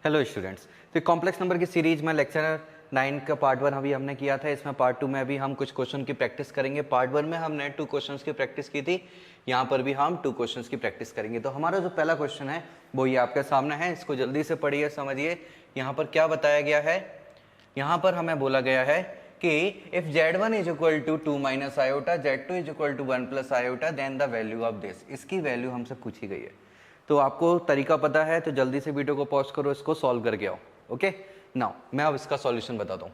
Hello students, तो complex number की series में लेक्चर 9 का पार्ट 1 अभी हमने किया था। इसमें पार्ट 2 में अभी हम कुछ क्वेश्चन की प्रैक्टिस करेंगे। पार्ट 1 में हमने 2 क्वेश्चंस की प्रैक्टिस की थी, यहाँ पर भी हम 2 क्वेश्चंस की प्रैक्टिस करेंगे। तो हमारा जो पहला क्वेश्चन है वो ये आपके सामने है, इसको जल्दी से पढ़िए, समझिए। यहाँ पर क्या बताया गया है, यहाँ पर हमें बोला गया है कि if z1 is equal to 2 minus iota, z2 is equal to 1 plus iota, then the value of this. इसकी वैल्यू हमसे पूछी गई है। तो आपको तरीका पता है तो जल्दी से वीडियो को पॉज करो, इसको सॉल्व करके आओ। ओके, नाउ मैं अब इसका सॉल्यूशन बताता हूँ।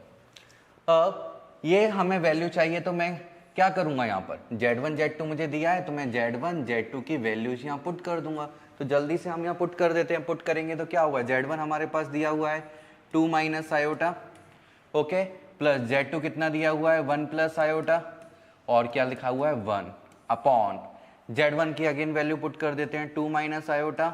अब ये हमें वैल्यू चाहिए तो मैं क्या करूंगा, यहाँ पर z1 z2 मुझे दिया है तो मैं z1 z2 की वैल्यूज यहाँ पुट कर दूंगा। तो जल्दी से हम यहाँ पुट कर देते हैं। पुट करेंगे तो क्या होगा, z1 हमारे पास दिया हुआ है 2 minus iota, okay, plus z2 कितना दिया हुआ है 1 प्लस आयोटा, और क्या लिखा हुआ है 1 अपॉन z1 की अगेन वैल्यू पुट कर देते हैं 2 माइनस आयोटा,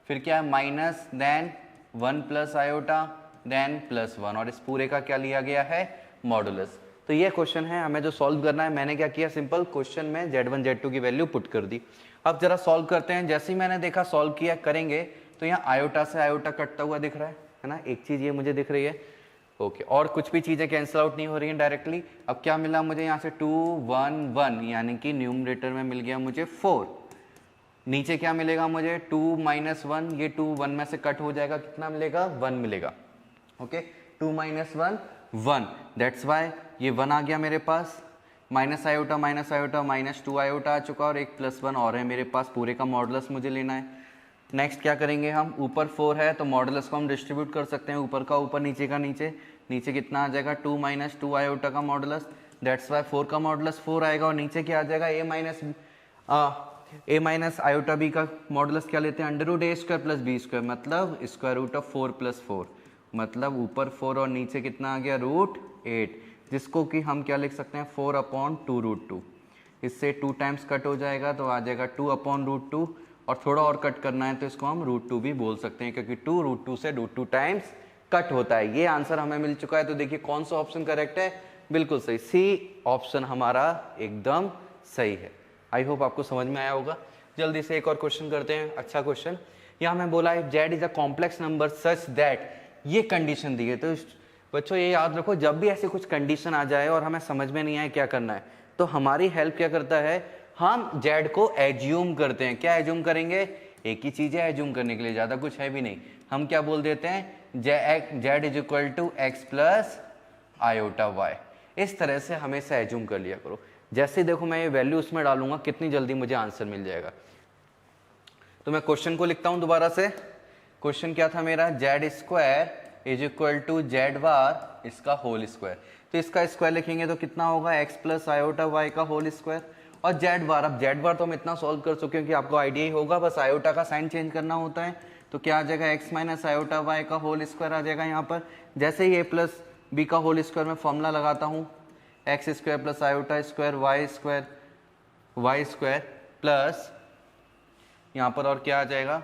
फिर क्या है minus, then 1 plus iota, then plus 1, और इस पूरे का क्या लिया गया है मॉडुलस। तो ये क्वेश्चन है, हमें जो सॉल्व करना है, मैंने क्या किया, सिंपल क्वेश्चन में z1 z2 की वैल्यू पुट कर दी। अब जरा सॉल्व करते हैं। जैसे ही मैंने देखा सॉल्व किया करेंगे तो यहाँ आयोटा से आयोटा कटता हुआ दिख रहा है ना, एक चीज ये मुझे दिख रही है, ओके, और कुछ भी चीजें कैंसिल आउट नहीं हो रही हैं डायरेक्टली। अब क्या मिला मुझे यहाँ से 2 1 1, यानी कि न्यूमरेटर में मिल गया मुझे 4। नीचे क्या मिलेगा मुझे 2 माइनस 1, ये 2 1 में से कट हो जाएगा, कितना मिलेगा 1 मिलेगा, ओके, 2 माइनस 1 1, दैट्स वाई ये 1 आ गया मेरे पास। माइनस आयोटा माइनस 2 आयोटा आ चुका, और एक प्लस 1 और है मेरे पास, पूरे का मॉडुलस मुझे लेना है। नेक्स्ट क्या करेंगे हम, ऊपर 4 है तो मॉडुलस को हम डिस्ट्रीब्यूट कर सकते हैं, ऊपर का ऊपर नीचे का नीचे। नीचे कितना आ जाएगा 2 माइनस 2 आयोटा का मॉडुलस, दैट्स वाई 4 का मॉडुलस 4 आएगा, और नीचे क्या आ जाएगा ए माइनस आयोटा बी का मॉडुलस क्या लेते हैं अंडर रूट ए स्क्वायर प्लस बी स्क्वायर, मतलब स्क्वायर रूट ऑफ 4 प्लस 4, मतलब ऊपर 4 और नीचे कितना आ गया रूट 8, जिसको कि हम क्या लिख सकते हैं 4 अपॉन 2 रूट 2। इससे 2 टाइम्स कट हो जाएगा तो आ जाएगा 2 अपॉन रूट 2, और थोड़ा और कट करना है तो इसको हम रूट 2 भी बोल सकते हैं, क्योंकि 2 रूट 2 से रूट 2 टाइम्स कट होता है। ये आंसर हमें मिल चुका है। तो देखिए कौन सा ऑप्शन करेक्ट है, बिल्कुल सही, सी ऑप्शन हमारा एकदम सही है। आई होप आपको समझ में आया होगा। जल्दी से एक और क्वेश्चन करते हैं, अच्छा क्वेश्चन। यहाँ मैं बोला है z is a complex number such that, ये कंडीशन दी है। तो बच्चों ये याद रखो, जब भी ऐसी कुछ कंडीशन आ जाए और हमें समझ में नहीं आए क्या करना है, तो हमारी हेल्प क्या करता है, हम z को एज्यूम करते हैं। क्या एज्यूम करेंगे, एक ही चीज है एज्यूम करने के लिए, ज्यादा कुछ है भी नहीं। हम क्या बोल देते हैं, z is equal to x plus iota y. इस तरह से हमेशा एज्यूम कर लिया करो। जैसे देखो मैं ये वैल्यू उसमें डालूंगा, कितनी जल्दी मुझे आंसर मिल जाएगा। तो मैं क्वेश्चन को लिखता हूं दोबारा से। क्वेश्चन क्या था मेरा, z square is equal to z bar इसका होल स्क्वायर। तो इसका स्क्वायर लिखेंगे तो कितना होगा, एक्स प्लस आयोटा वाई का होल स्क्वायर, और जेड बार। अब जेड बार तो हम इतना सॉल्व कर चुके हैं कि आपको आइडिया ही होगा, बस आयोटा का साइन चेंज करना होता है। तो क्या आ जाएगा, एक्स माइनस आयोटा वाई का होल स्क्वायर आ जाएगा यहाँ पर। जैसे ही ए प्लस बी का होल स्क्वायर में फॉर्मूला लगाता हूँ, x square plus iota square y square plus यहाँ पर और क्या आ जाएगा,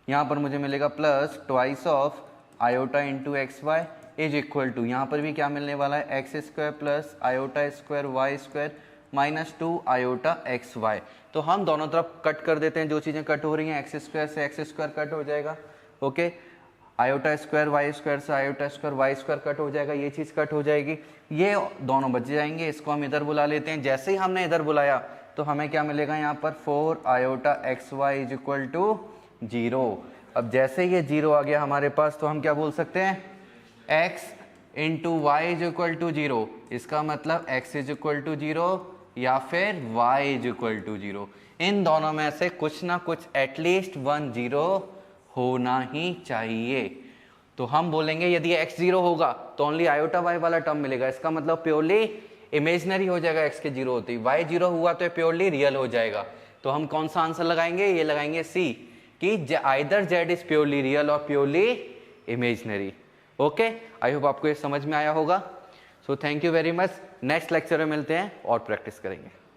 यहाँ पर मुझे मिलेगा plus twice of iota into x y is equal to, यहाँ पर भी क्या मिलने वाला है, x square plus iota square y square minus 2 iota x y. तो हम दोनों तरफ कट कर देते हैं, जो चीज़ें कट हो रही हैं, एक्स स्क्वायर से एक्स स्क्वायर कट हो जाएगा, okay, iota square y square से iota square y square cut हो जाएगा, ये चीज़ कट हो जाएगी, ये दोनों बच जाएंगे। इसको हम इधर बुला लेते हैं। जैसे ही हमने इधर बुलाया तो हमें क्या मिलेगा, यहाँ पर 4 iota x y is equal to 0। अब जैसे ये 0 आ गया हमारे पास, तो हम क्या बोल सकते हैं, x into y is equal to 0, इसका मतलब x इज इक्वल टू 0 या फिर y इज इक्वल टू 0। इन दोनों में से कुछ ना कुछ एटलीस्ट 1 0 होना ही चाहिए। तो हम बोलेंगे यदि x 0 होगा तो ओनली आयोटा y वाला टर्म मिलेगा, इसका मतलब प्योरली इमेजनरी हो जाएगा x के 0 होती। y 0 हुआ तो प्योरली रियल हो जाएगा। तो हम कौन सा आंसर लगाएंगे, ये लगाएंगे सी, कि either z is purely real or purely imaginary. Okay, I hope आपको ये समझ में आया होगा। So thank you very much. Next lecture में मिलते हैं और प्रैक्टिस करेंगे।